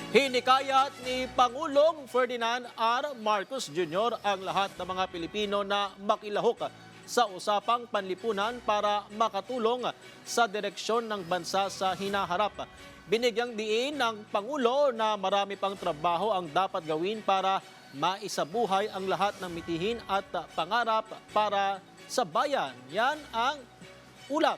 Hinikayat ni Pangulong Ferdinand R. Marcos Jr. ang lahat ng mga Pilipino na makilahok sa usapang panlipunan para makatulong sa direksyon ng bansa sa hinaharap. Binigyang diin ng Pangulo na marami pang trabaho ang dapat gawin para maisabuhay ang lahat ng mitihin at pangarap para sa bayan. Yan ang ulat.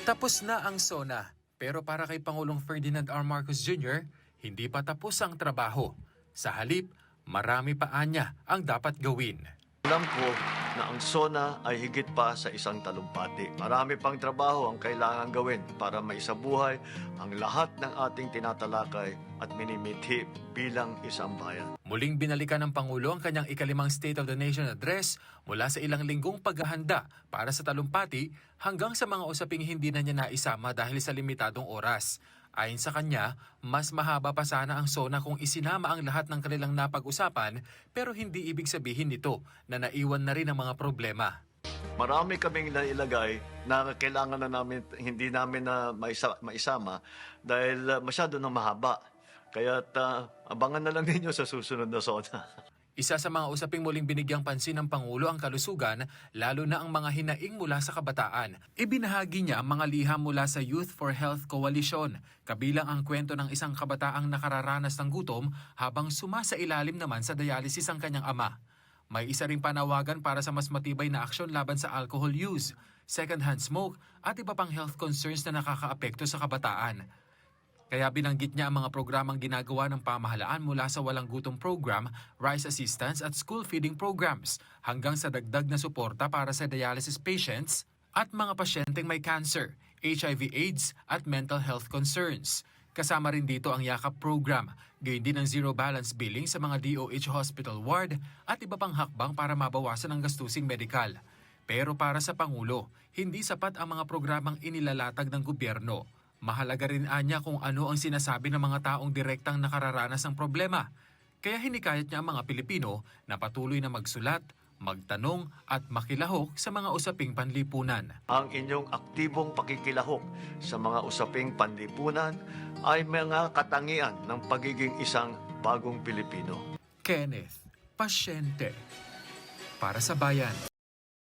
Tapos na ang SONA, pero para kay Pangulong Ferdinand R. Marcos Jr., hindi pa tapos ang trabaho. Sa halip, marami pa anya ang dapat gawin. Alam ko na ang SONA ay higit pa sa isang talumpati. Marami pang trabaho ang kailangan gawin para maisabuhay ang lahat ng ating tinatalakay at minimithi bilang isang bayan. Muling binalikan ng Pangulo ang kanyang ikalimang State of the Nation address mula sa ilang linggong paghahanda para sa talumpati hanggang sa mga usaping hindi na niya naisama dahil sa limitadong oras. Ayon sa kanya, mas mahaba pa sana ang SONA kung isinama ang lahat ng kanilang napag-usapan, pero hindi ibig sabihin nito na naiwan na rin ang mga problema. Marami kaming nailagay na kailangan na namin, hindi namin na maisama dahil masyado na mahaba. Kaya't abangan na lang ninyo sa susunod na SONA. Isa sa mga usaping muling binigyang pansin ng Pangulo ang kalusugan, lalo na ang mga hinaing mula sa kabataan. Ibinahagi niya ang mga liham mula sa Youth for Health Coalition, kabilang ang kwento ng isang kabataang nakararanas ng gutom habang sumasailalim naman sa dialysis ang kanyang ama. May isa ring panawagan para sa mas matibay na aksyon laban sa alcohol use, secondhand smoke at iba pang health concerns na nakakaapekto sa kabataan. Kaya binanggit niya ang mga programang ginagawa ng pamahalaan mula sa Walang Gutom Program, Rice Assistance at School Feeding Programs hanggang sa dagdag na suporta para sa dialysis patients at mga pasyenteng may cancer, HIV/AIDS at mental health concerns. Kasama rin dito ang Yakap Program, gayon din ang zero balance billing sa mga DOH hospital ward at iba pang hakbang para mabawasan ang gastusing medikal. Pero para sa Pangulo, hindi sapat ang mga programang inilalatag ng gobyerno. Mahalaga rin anya kung ano ang sinasabi ng mga taong direktang nakararanas ng problema. Kaya hinikayat niya ang mga Pilipino na patuloy na magsulat, magtanong at makilahok sa mga usaping panlipunan. Ang inyong aktibong pakikilahok sa mga usaping panlipunan ay mga katangian ng pagiging isang bagong Pilipino. Kenneth, pasyente para sa bayan.